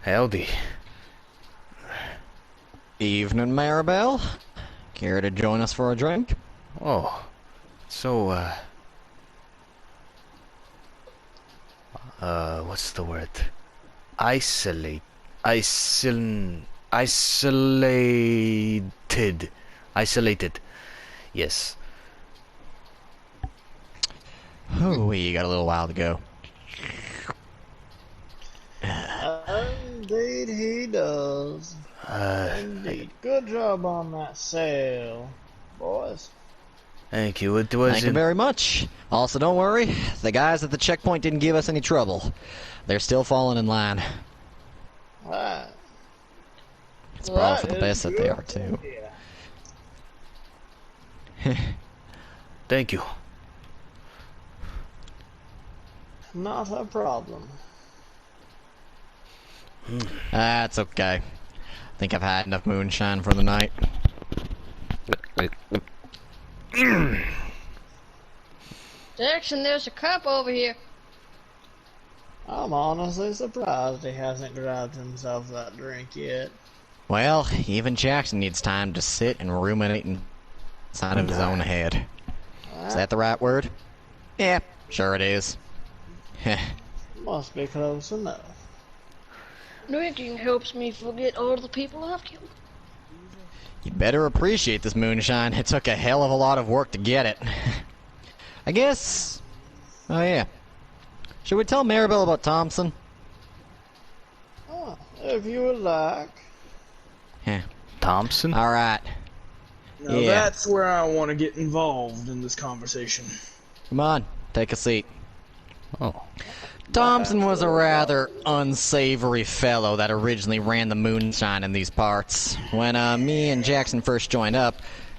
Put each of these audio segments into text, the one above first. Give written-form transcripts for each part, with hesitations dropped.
Howdy. Evening, Maribel. Care to join us for a drink? Oh, so, what's the word? Isolated. Isolated. Yes. Oh, we got a little while to go. Indeed he does. Indeed. Good job on that sale, boys. Thank you. It Thank you wasn't. very much. Also, don't worry. The guys at the checkpoint didn't give us any trouble. They're still falling in line. Right. It's probably for the best that they are, too. Thank you. Not a problem. That's okay. I think I've had enough moonshine for the night. Jackson, there's a cup over here. I'm honestly surprised he hasn't grabbed himself that drink yet. Well, even Jackson needs time to sit and ruminate inside of his own head. Is that the right word? Yeah, sure it is. Must be close enough. Drinking helps me forget all the people I've killed. You better appreciate this moonshine. It took a hell of a lot of work to get it. I guess... Oh yeah. Should we tell Maribel about Thompson? Oh, if you would like. Yeah. Thompson? Alright. Now Yeah. that's where I want to get involved in this conversation. Come on, take a seat. Oh. Thompson was a rather unsavory fellow that originally ran the moonshine in these parts. When me and Jackson first joined up,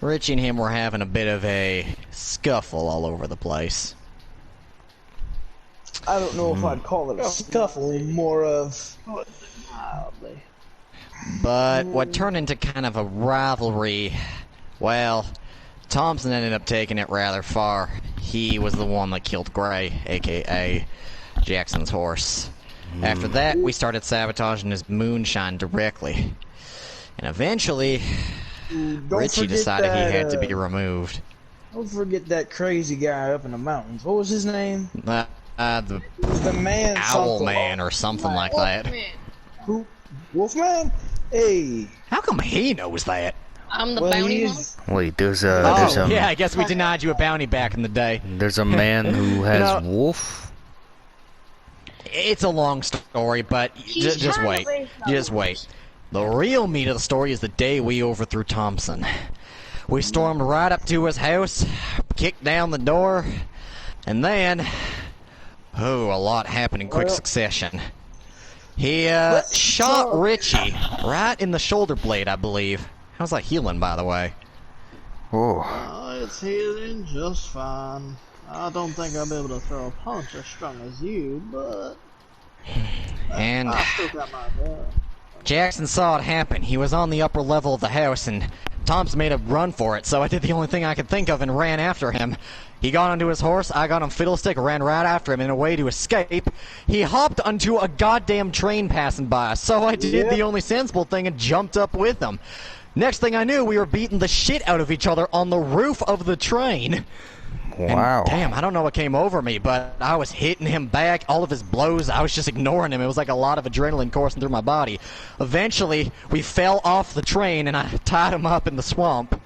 Richie and him were having a bit of a scuffle all over the place. I don't know if I'd call it a scuffle, more of... Mildly. But what turned into kind of a rivalry, well, Thompson ended up taking it rather far. He was the one that killed Gray, aka Jackson's horse. After that, we started sabotaging his moonshine directly. And eventually, Don't Richie forget decided that, he had to be removed. Don't forget that crazy guy up in the mountains. What was his name? The The man Owl something. Man or something like that. Man, Who? Wolfman? Hey. How come he knows that? I'm the Well, bounty he hunter. is... Wait, there's Oh, a yeah, I guess we denied you a bounty back in the day. there's a man who has know- wolf. It's a long story, but He's just trying wait. to raise Just wait. The real meat of the story is the day we overthrew Thompson. We stormed right up to his house, kicked down the door, and then... Oh, a lot happened in quick succession. He, shot Richie right in the shoulder blade, I believe. How's that healing, by the way? Oh. It's healing just fine. I don't think I'll be able to throw a punch as strong as you, but And... I still got my gun. Jackson saw it happen. He was on the upper level of the house, and Thompson made a run for it, so I did the only thing I could think of and ran after him. He got onto his horse, I got on Fiddlestick, ran right after him in a way to escape. He hopped onto a goddamn train passing by, so I did the only sensible thing and jumped up with him. Next thing I knew, we were beating the shit out of each other on the roof of the train. Wow. And, damn, I don't know what came over me, but I was hitting him back, all of his blows, I was just ignoring him. It was like a lot of adrenaline coursing through my body. Eventually, we fell off the train, and I tied him up in the swamp.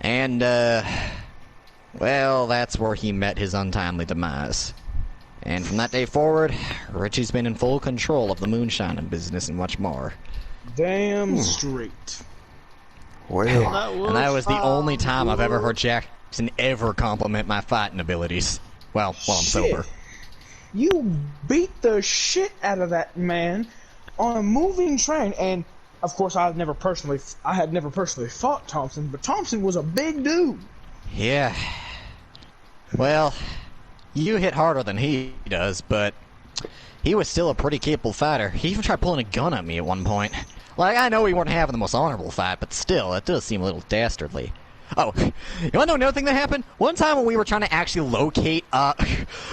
And, well, that's where he met his untimely demise. And from that day forward, Richie's been in full control of the moonshining business and much more. Damn straight. Well. And that was the only time I've ever heard Jackson ever compliment my fighting abilities. Well, while I'm Shit. sober. You beat the shit out of that man on a moving train, and of course I had never personally fought Thompson, but Thompson was a big dude. Yeah. Well, you hit harder than he does, but he was still a pretty capable fighter. He even tried pulling a gun at me at one point. Like, I know we weren't having the most honorable fight, but still, it does seem a little dastardly. Oh, you wanna know another thing that happened? One time when we were trying to actually locate,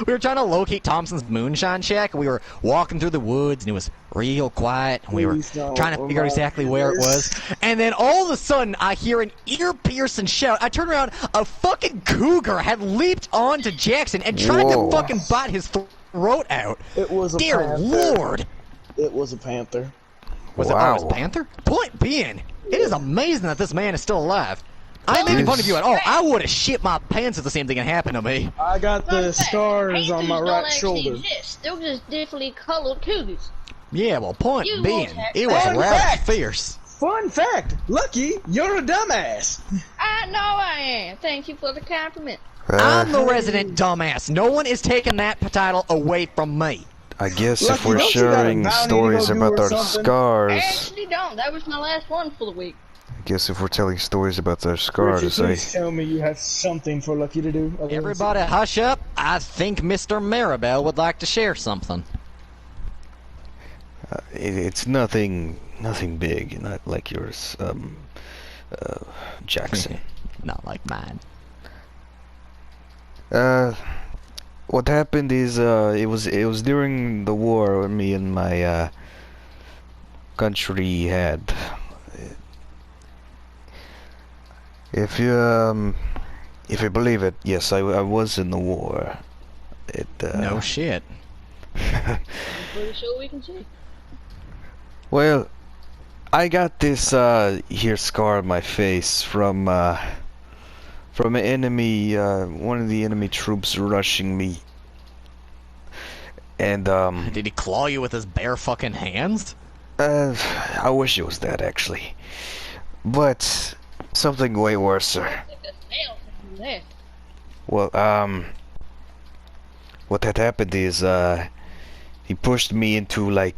we were trying to locate Thompson's moonshine shack, we were walking through the woods, and it was real quiet, and we were Please don't trying to figure out exactly where it was. And then all of a sudden, I hear an ear-piercing shout. I turn around, a fucking cougar had leaped onto Jackson and tried Whoa. to fucking bite his throat out. It was a Dear panther. Lord! It was a panther. Was it Wow. a panther? Point being, it is amazing that this man is still alive. I ain't making fun of you at all. I would have shit my pants if the same thing had happened to me. I got Fun the fact, scars on my panthers right don't actually shoulder. exist. They're just differently colored cougars. Yeah, well, point You being, won't have it was fun rather fact. fierce. Fun fact, Lucky, you're a dumbass. I know I am. Thank you for the compliment. I'm the resident dumbass. No one is taking that title away from me. I guess Lucky, if we're don't you got a sharing bounty to stories go do about or our something? I scars, actually don't. That was my last one for the week. I guess if we're telling stories about our Richie, scars, please tell me you have something for Lucky to do. other than Everybody hush up. I think Mr. Maribel would like to share something. it's nothing big, not like yours, Jackson. Not like mine. What happened is, it was during the war me and my country had. If you believe it, yes, I was in the war. It No shit. I'm pretty sure we can see. Well, I got this here scar on my face from an enemy, one of the enemy troops rushing me. And Did he claw you with his bare fucking hands? I wish it was that actually, but something way worse, sir. Like a snail from there. Well, what had happened is he pushed me into, like,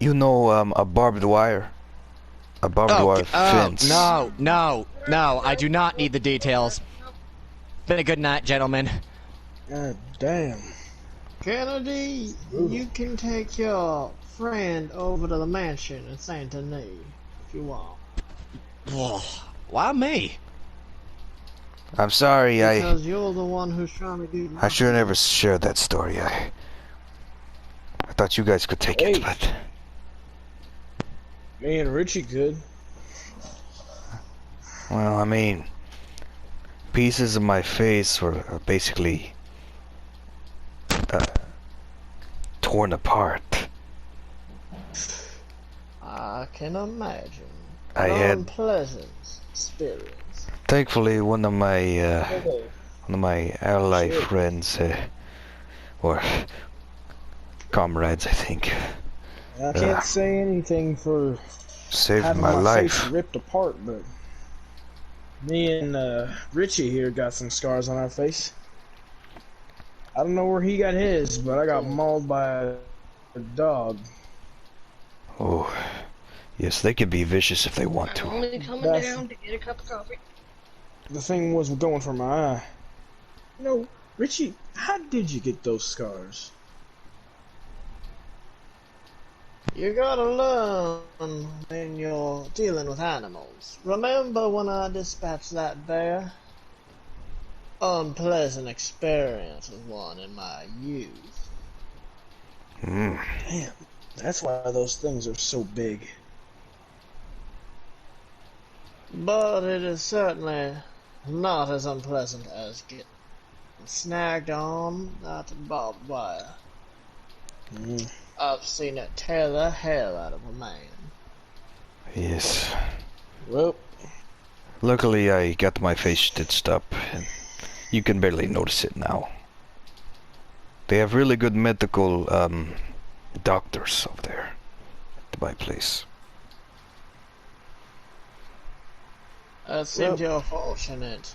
you know, a barbed wire fence. No, I do not need the details. Been a good night, gentlemen. God damn. Kennedy, you can take your friend over to the mansion in Saint Denis if you want. Ugh, why me? I'm sorry, Because you're the one who's trying to do I should have never shared that story. I thought you guys could take Hey. it, but Me and Richie could. well, I mean, pieces of my face were basically torn apart. I can imagine. I An had- unpleasant experience. Thankfully, one of my ally Sure. friends, or comrades, I think, I can't say anything for saved having my my life. face ripped apart, but me and Richie here got some scars on our face. I don't know where he got his, but I got mauled by a dog. Oh, yes, they can be vicious if they want I'm to. only coming That's- down to get a cup of coffee. The thing was going for my eye. No, Richie, how did you get those scars? You gotta learn when you're dealing with animals. Remember when I dispatched that bear? Unpleasant experience with one in my youth. Mm. Damn, that's why those things are so big. But it is certainly not as unpleasant as getting snagged on that barbed wire. Mm. I've seen it tear the hell out of a man. Yes. Well, Luckily, I got my face stitched up, and you can barely notice it now. They have really good medical doctors over there at my place. It seems you're fortunate.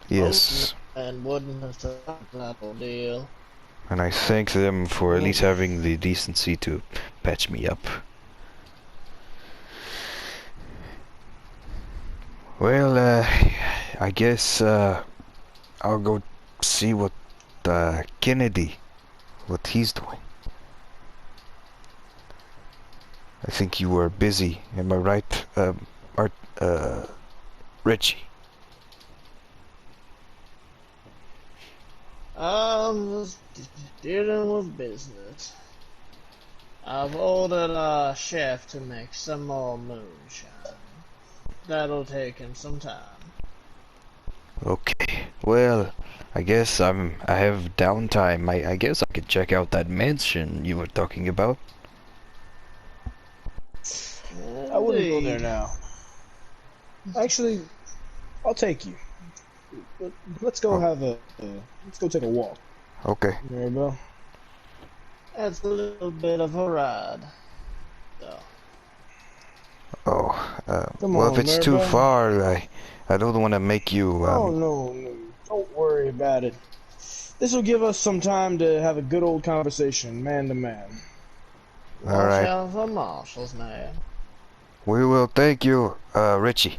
Yes, And wouldn't have survived that ordeal. and I thank them for at least having the decency to patch me up. Well, I guess I'll go see what Kennedy, what he's doing. I think you were busy, am I right, Richie. I'm just dealing with business. I've ordered our chef to make some more moonshine. That'll take him some time. Okay. Well, I guess I have downtime. I guess I could check out that mansion you were talking about. I wouldn't go there Indeed. now. Actually, I'll take you. Let's go have a. Let's go take a walk. Okay. Maribel. That's a little bit of a ride. So, Oh, Come well, on, if it's too Maribel. far, I don't want to make you, Oh no, don't worry about it. This will give us some time to have a good old conversation, man to man. watch Alright. out for marshals, man. We will thank you, Richie.